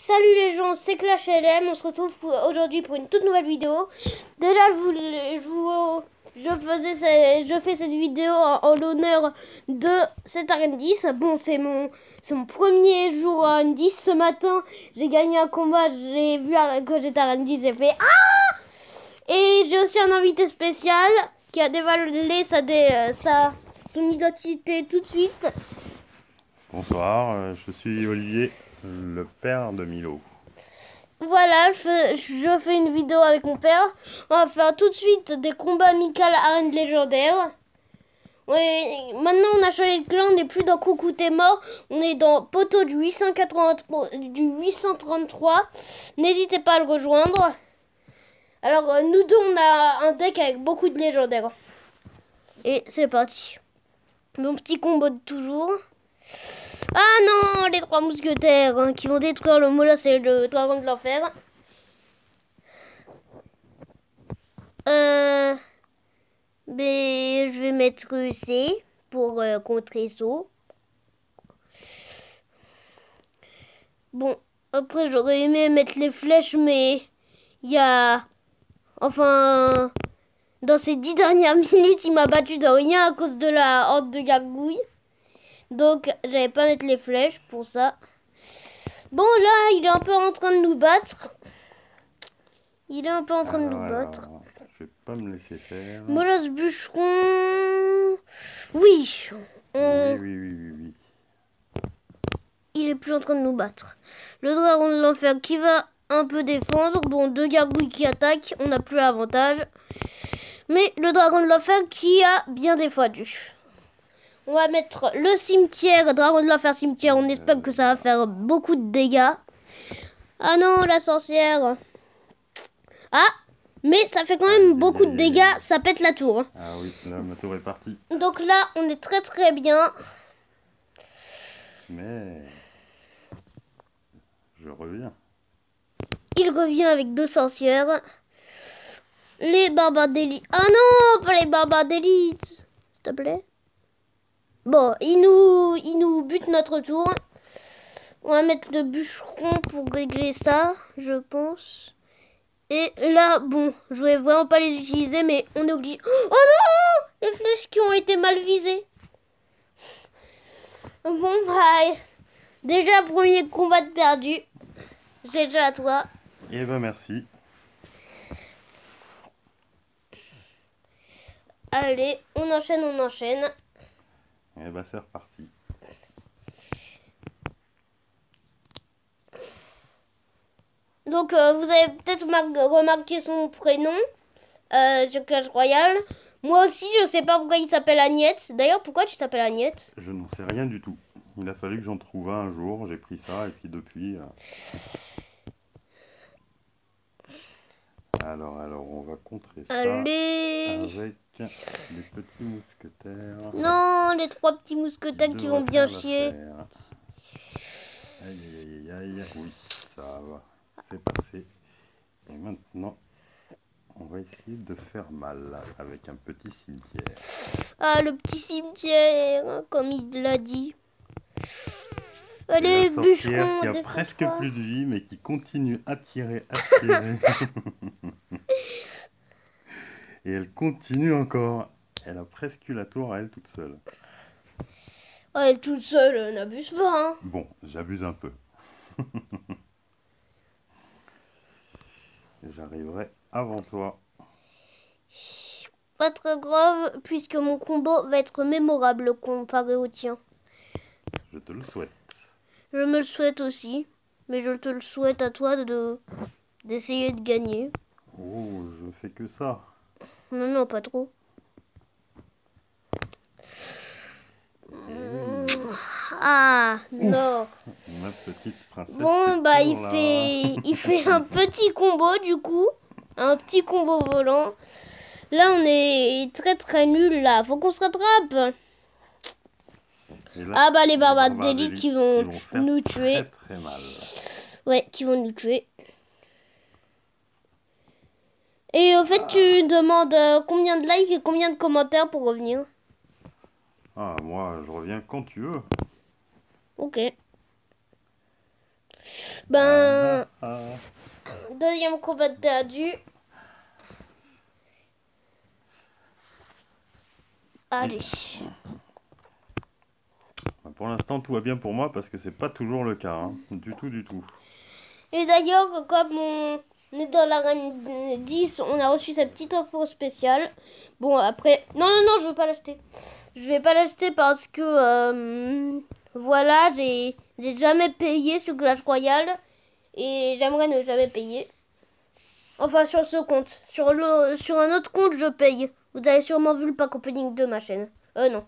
Salut les gens, c'est Clash LM, on se retrouve aujourd'hui pour une toute nouvelle vidéo. Déjà je fais cette vidéo en l'honneur de cette arène 10. Bon, c'est mon premier jour à arène 10. Ce matin, j'ai gagné un combat, j'ai vu que j'étais à arène 10, j'ai fait ah. Et j'ai aussi un invité spécial qui a dévoilé son identité tout de suite. Bonsoir, je suis Olivier, le père de Milo. Voilà, je fais une vidéo avec mon père. On va faire tout de suite des combats amicaux arène légendaire. Maintenant, on a changé de clan, on n'est plus dans Coucou t'es mort. On est dans Poteau du 833. N'hésitez pas à le rejoindre. Alors, nous deux, on a un deck avec beaucoup de légendaires. Et c'est parti. Mon petit combo de toujours. Ah non, les trois mousquetaires qui vont détruire le molosse et le dragon de l'enfer. Mais je vais mettre C pour contrer saut. Bon, après j'aurais aimé mettre les flèches, mais il y a... Enfin, dans ces 10 dernières minutes, il m'a battu de rien à cause de la horde de gargouilles. Donc, j'avais pas mettre les flèches pour ça. Bon, là, il est un peu en train de nous battre. Je vais pas me laisser faire. Molosse bûcheron. Oui. Oui. Il est plus en train de nous battre. Le dragon de l'enfer qui va un peu défendre. Bon, deux gargouilles qui attaquent. On n'a plus l'avantage. Mais le dragon de l'enfer qui a bien défendu. On va mettre le cimetière. Dragon de l'enfer cimetière. On espère que ça va faire beaucoup de dégâts. Ah non, la sorcière. Ah, mais ça fait quand même beaucoup de dégâts. Ça pète la tour. Ah oui, là, ma tour est partie. Donc là, on est très très bien. Mais... je reviens. Il revient avec deux sorcières. Les barbares d'élite. Ah non, pas les barbares d'élite. S'il te plaît. Bon, il nous bute notre tour. On va mettre le bûcheron pour régler ça, je pense. Et là, bon, je voulais vraiment pas les utiliser, mais on est obligé. Oh non, les flèches qui ont été mal visées. Bon, bah, déjà, premier combat de perdu. J'ai déjà à toi. Eh ben merci. Allez, on enchaîne. Eh ben c'est reparti. Donc, vous avez peut-être remarqué son prénom sur Clash Royale. Moi aussi, je sais pas pourquoi il s'appelle Agnette. D'ailleurs, pourquoi tu t'appelles Agnette? Je n'en sais rien du tout. Il a fallu que j'en trouve un jour, j'ai pris ça et puis depuis... Alors, on va contrer ça Allez. avec les petits mousquetaires. Non, les trois petits mousquetaires qui vont bien chier. Aïe, oui, ça va, c'est passé. Et maintenant, on va essayer de faire mal avec un petit cimetière. Ah, le petit cimetière, comme il l'a dit. Allez, la sorcière bûcheron, qui a presque plus de vie, mais qui continue à tirer. Et elle continue encore. Elle a presque eu la tour à elle toute seule. Oh, elle est toute seule, n'abuse pas, hein. Bon, j'abuse un peu. J'arriverai avant toi. Pas très grave, puisque mon combo va être mémorable comparé au tien. Je te le souhaite. Je me le souhaite aussi, mais je te le souhaite à toi d'essayer de gagner. Oh, je fais que ça. Non, pas trop. Ah, non. Ma petite princesse. Bon, bah, il fait un petit combo, du coup. Un petit combo volant. Là, on est très très nul, là. Faut qu'on se rattrape. Là, bah, les barbares d'élite qui vont nous tuer. Très mal. Ouais, qui vont nous tuer. Et au fait, tu demandes combien de likes et combien de commentaires pour revenir? Ah, moi, je reviens quand tu veux. Ok. Ben, Ah. deuxième combat perdu. Allez. Pour l'instant, tout va bien pour moi parce que c'est pas toujours le cas. Hein. Du tout, du tout. Et d'ailleurs, comme on est dans l'arène 10, on a reçu cette petite info spéciale. Bon, après... Non, non, non, je veux pas l'acheter. Je vais pas l'acheter parce que... voilà, j'ai jamais payé sur Clash Royale. Et j'aimerais ne jamais payer. Enfin, sur ce compte. Sur un autre compte, je paye. Vous avez sûrement vu le pack opening de ma chaîne. Non.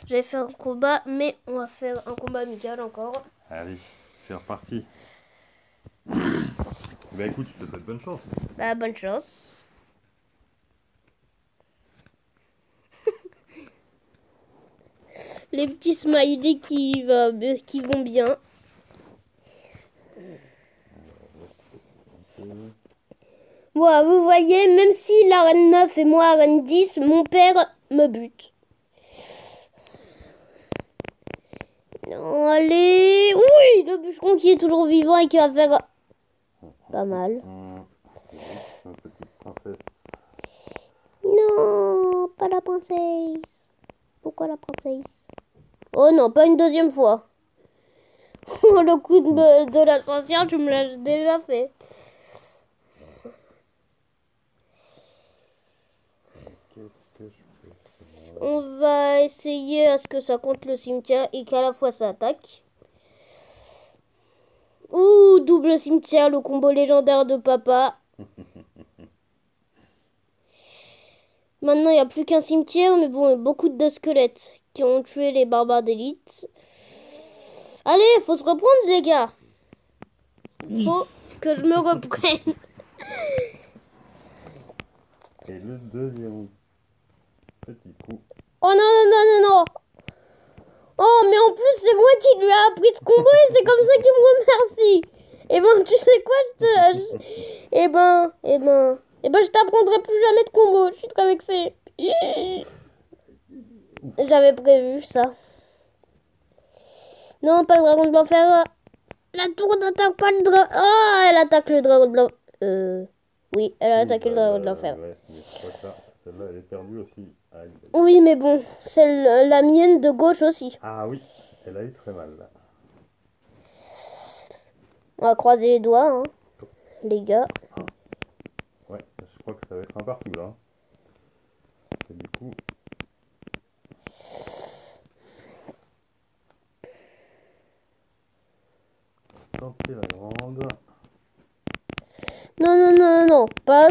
J'avais fait un combat, mais on va faire un combat amical encore. Allez, c'est reparti. Bah écoute, je te souhaite bonne chance. Bah, bonne chance. Les petits smileys qui vont bien. Voilà, vous voyez, même si l'arène 9 et moi arène 10, mon père me bute. Non, allez. Oui, le bûcheron qui est toujours vivant et qui va faire pas mal. Ma petite princesse. Non, pas la princesse. Pourquoi la princesse? Oh non, pas une deuxième fois. Le coup de la sorcière, tu me l'as déjà fait. Qu'est-ce que je peux faire? On va essayer à ce que ça compte le cimetière et qu'à la fois ça attaque. Ouh, double cimetière, le combo légendaire de papa. Maintenant, il n'y a plus qu'un cimetière, mais bon, il y a beaucoup de squelettes qui ont tué les barbares d'élite. Allez, faut se reprendre, les gars. Faut que je me reprenne. Et le deuxième petit coup. Oh non, non, non, non, non. Oh, mais en plus, c'est moi qui lui ai appris ce combo et c'est comme ça qu'il me remercie. Eh ben, tu sais quoi, Eh ben, je t'apprendrai plus jamais de combo. Je suis très vexée. J'avais prévu ça. Non, pas le dragon de l'enfer. La tour n'attaque pas le dragon. Oh, elle attaque le dragon de l'enfer. Oui, elle a attaqué le dragon de l'enfer. Ouais, mais je crois que celle-là, elle est perdue aussi. Aïe. Oui, mais bon, c'est la mienne de gauche aussi. Ah oui, elle a eu très mal là. On va croiser les doigts, hein, les gars. Ouais, je crois que ça va être un partout là. Et du coup. Tenter la grande. Non, non, non, non, non. Pas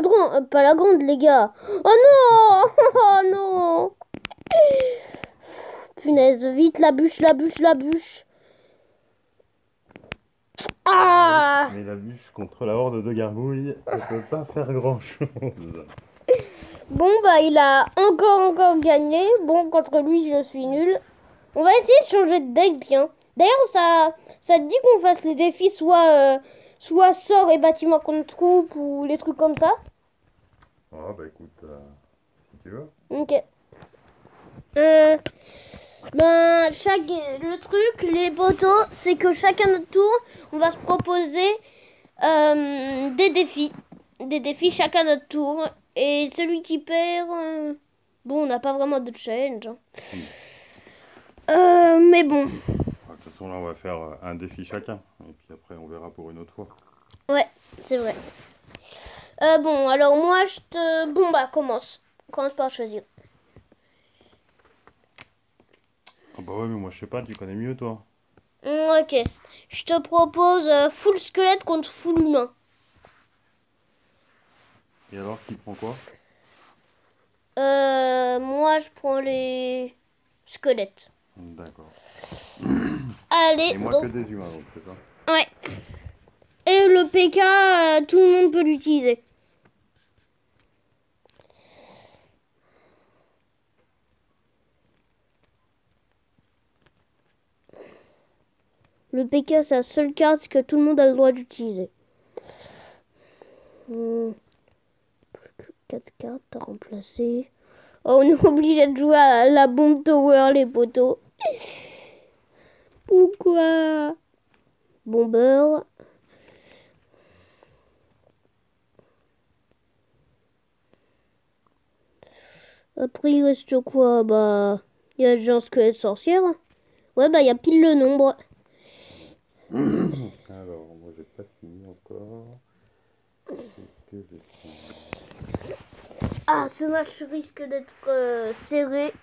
la grande, les gars. Oh non. Oh non. Punaise, vite, la bûche, la bûche, la bûche. Ah. Mais la bûche contre la horde de gargouilles, elle peut pas faire grand chose. Bon, bah, il a encore gagné. Bon, contre lui, je suis nulle. On va essayer de changer de deck, tiens. D'ailleurs, ça te dit qu'on fasse les défis soit sort et bâtiment contre troupe ou les trucs comme ça? Ah bah écoute, si tu veux. Ok. Ben, le truc, les poteaux, c'est que chacun notre tour, on va se proposer des défis. Des défis chacun notre tour. Et celui qui perd, bon, on n'a pas vraiment de challenge. Hein. Mais bon. De toute façon, là, on va faire un défi chacun. Et puis après, on verra pour une autre fois. Ouais, c'est vrai. Bon, alors moi, Bon, bah, commence. Commence par choisir. Ah bah ouais, mais moi, je sais pas, tu connais mieux, toi. Ok. Je te propose full squelette contre full humain. Et alors, qui prend quoi? Moi, je prends les squelettes. D'accord. Allez. Et moi, donc... que des humains, donc, c'est ça? Ouais. Et le PK, tout le monde peut l'utiliser. Le PK, c'est la seule carte que tout le monde a le droit d'utiliser. Plus que 4 cartes à remplacer. Oh, on est obligé de jouer à la bombe tower, les poteaux. Pourquoi? Bomber. Après, il reste quoi? Bah, il y a Jean Squelette Sorcière. Ouais, bah, il y a pile le nombre. Alors, moi, j'ai pas fini encore. Qu'est-ce que je vais prendre? Ah, ce match risque d'être serré.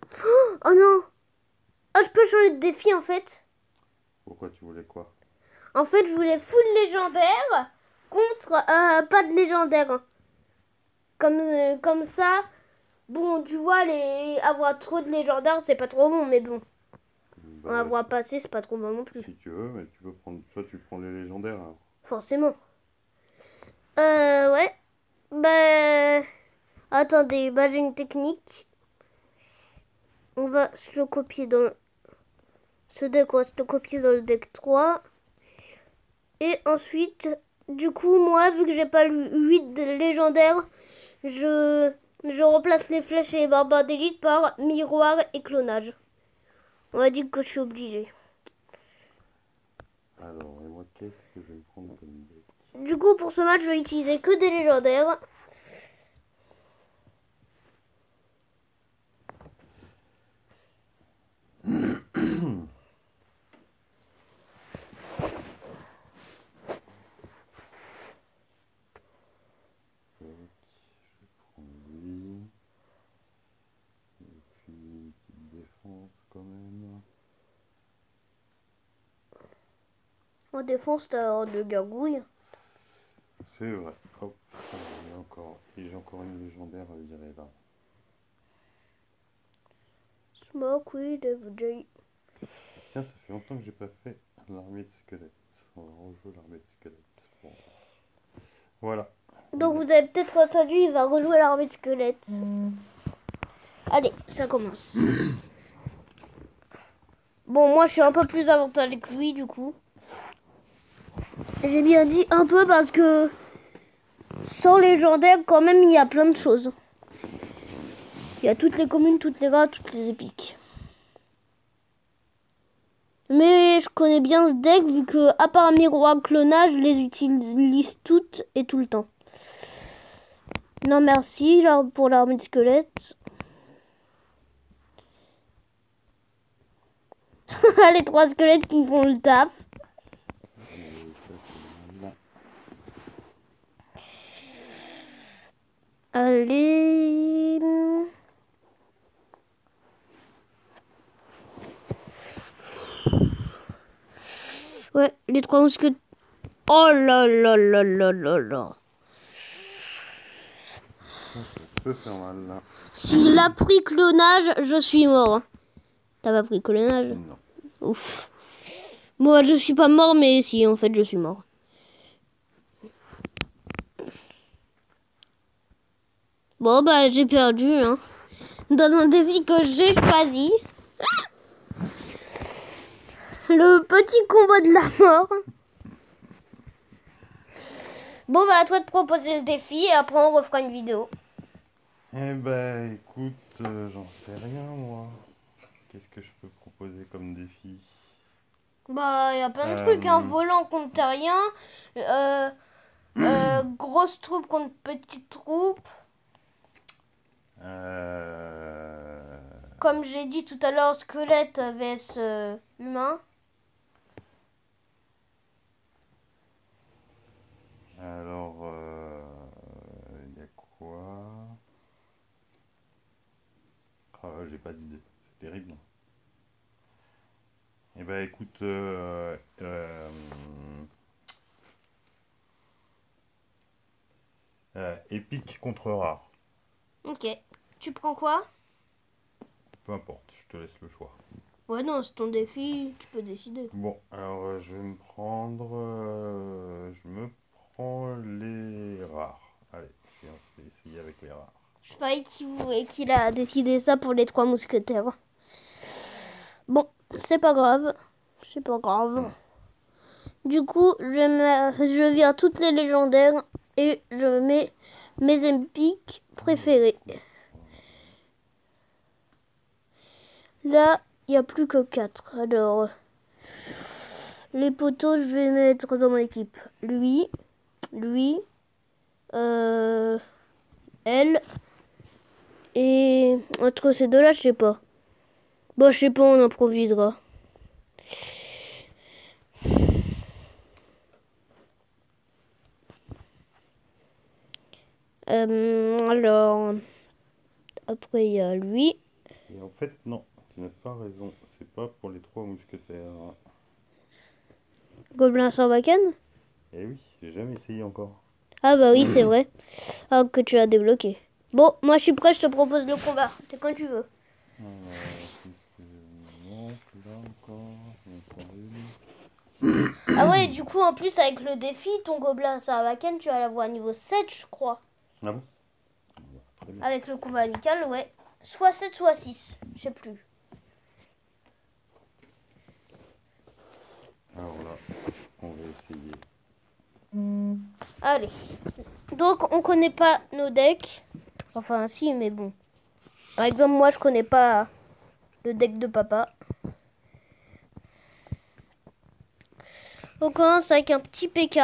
Ok. Oh non! Oh, je peux changer de défi en fait. Pourquoi tu voulais quoi? En fait, je voulais full légendaire contre pas de légendaire. Comme ça, bon, tu vois, avoir trop de légendaires, c'est pas trop bon, mais bon. En Bah, avoir passé, c'est pas trop bon non plus. si tu veux, mais tu peux prendre. Soit tu prends les légendaires. Alors. Forcément. Ouais. Bah, attendez, bah j'ai une technique. On va se le copier dans ce deck, on va se le copier dans le deck 3. Et ensuite, du coup, moi, vu que j'ai pas le 8 de légendaire, je remplace les flèches et les barbares d'élite par miroir et clonage. On va dire que je suis obligée. Alors, et moi, qu'est-ce que je vais prendre comme deck? Du coup, pour ce match, je vais utiliser que des légendaires. Je vais prendre lui. Et puis, une petite défense quand même. En défense, t'as de gargouilles. C'est vrai. Hop, j'ai encore une légendaire à virer là. Smoke, oui, Jay. Tiens, ça fait longtemps que j'ai pas fait l'armée de squelettes. On va rejouer l'armée de squelettes. Bon. Voilà. Donc vous avez peut-être entendu, il va rejouer l'armée de squelettes. Allez, ça commence. Bon, moi je suis un peu plus avantagé que lui du coup. J'ai bien dit un peu parce que sans légendaire, quand même, il y a plein de choses. Il y a toutes les communes, toutes les rares, toutes les épiques. Mais je connais bien ce deck vu que, à part miroir clonage, je les utilise toutes et tout le temps. Non merci pour l'armée de squelettes. Les 3 squelettes qui font le taf. Allez. Ouais, les 3 mousquetaires. Oh là là là là là là. Ça peut faire mal là. S'il a pris clonage, je suis mort. T'as pas pris clonage? Non. Ouf. Moi, je suis pas mort, mais si, en fait, je suis mort. Bon, bah, j'ai perdu, hein. Dans un défi que j'ai choisi. Le petit combat de la mort. Bon, bah, à toi de proposer le défi et après, on refera une vidéo. Eh ben, écoute, j'en sais rien moi. Qu'est-ce que je peux proposer comme défi? Bah, il y a plein de trucs, hein. Volant contre terrien. Grosse troupe contre petite troupe. Comme j'ai dit tout à l'heure, squelette vs humain. Alors, il y a quoi? Ah, j'ai pas d'idée, c'est terrible. Eh ben écoute, épique contre rare. Ok. Tu prends quoi? Peu importe, je te laisse le choix. Ouais, non, c'est ton défi, tu peux décider. Bon, alors je vais me prendre, je me prends les rares. Allez, on va essayer avec les rares. Je parie qu'il a décidé ça pour les 3 mousquetaires. Bon, c'est pas grave. C'est pas grave. Du coup, je vire toutes les légendaires et je mets mes épiques préférés. Là, il n'y a plus que 4. Alors, Les poteaux, je vais mettre dans mon équipe. Lui, elle. Et entre ces deux-là, je sais pas. Bon, je sais pas, on improvisera. Alors, après il y a lui. Et en fait, non, tu n'as pas raison. C'est pas pour les 3 mousquetaires. Gobelin Sarbacane. Eh oui, j'ai jamais essayé encore. Ah bah oui, c'est vrai. Ah, que tu as débloqué. Bon, moi je suis prêt, je te propose le combat. C'est quand tu veux. Non, là encore. Ah ouais, du coup, en plus, avec le défi, ton Gobelin Sarbacane, tu vas l'avoir à niveau 7, je crois. Ah bon? Avec le combat amical, ouais. Soit 7, soit 6. Je sais plus. Alors là, on va essayer. Allez. Donc, on connaît pas nos decks. Enfin, si, mais bon. Par exemple, moi, je connais pas le deck de papa. On commence avec un petit PK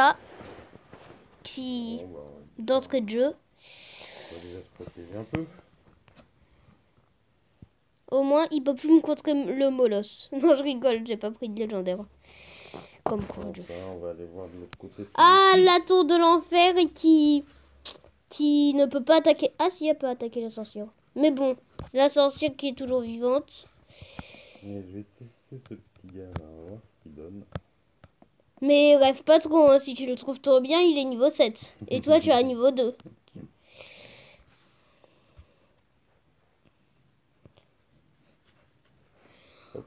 qui, Bon, bah, d'entrée de jeu, on va déjà se protéger un peu. au moins, il peut plus me contrer le Moloss. Non, je rigole, j'ai pas pris de légendaire. Comme quoi, Donc ça, on va aller voir de l'autre côté. Ah, la tour de l'enfer qui ne peut pas attaquer. Ah, si, elle peut attaquer la sorcière. Mais bon, la sorcière qui est toujours vivante. Et je vais tester ce petit gars là, on va voir ce qu'il donne. Mais rêve pas trop, hein. Si tu le trouves trop bien, il est niveau 7. Et toi, tu es à niveau 2.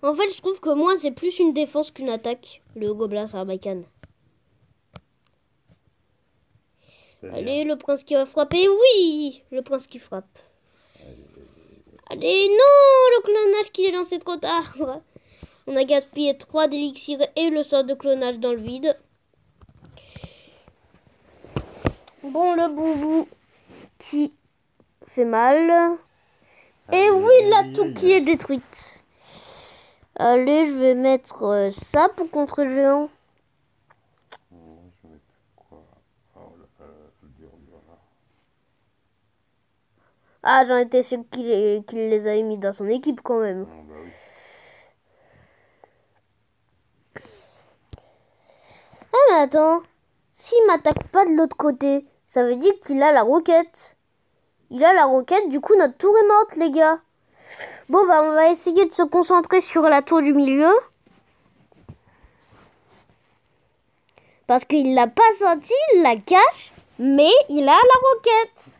En fait, je trouve que moi, c'est plus une défense qu'une attaque, le Gobelin Sarbacane. Allez, le prince qui va frapper. Oui, le prince qui frappe. Allez, non, le clonage qui est lancé trop tard. On a gaspillé 3 d'élixirs et le sort de clonage dans le vide. Bon, le boubou qui fait mal. Et oui, la tour qui est détruite. Allez, je vais mettre ça pour contre le géant. Je vais mettre quoi? Oh là, dur, là. Ah, j'en étais sûr qu'il les avait mis dans son équipe quand même. Ah, bah oui. Ah, mais attends. S'il m'attaque pas de l'autre côté, ça veut dire qu'il a la roquette. Il a la roquette, du coup notre tour est morte, les gars. Bon, bah on va essayer de se concentrer sur la tour du milieu. Parce qu'il l'a pas senti, il la cache, mais il a la roquette.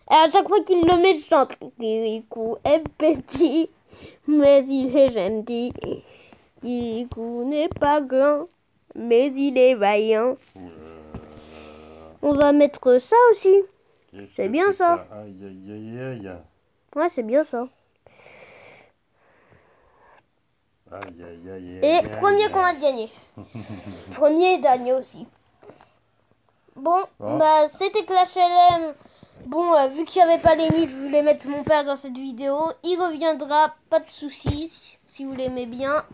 Et à chaque fois qu'il le met, je chante. Kirikou est petit, mais il est gentil. Kirikou n'est pas grand, mais il est vaillant. On va mettre ça aussi. C'est bien ça. Aïe, aïe, aïe, aïe. Ouais, c'est bien ça. Aïe, aïe, aïe, Et aïe, premier aïe. qu'on va gagner. Premier et dernier aussi. Bon, bah c'était Clash LM. Bon, vu qu'il n'y avait pas Lenny, je voulais mettre mon père dans cette vidéo. Il reviendra, pas de soucis, si vous l'aimez bien.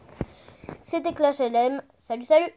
C'était Clash LM. Salut, salut!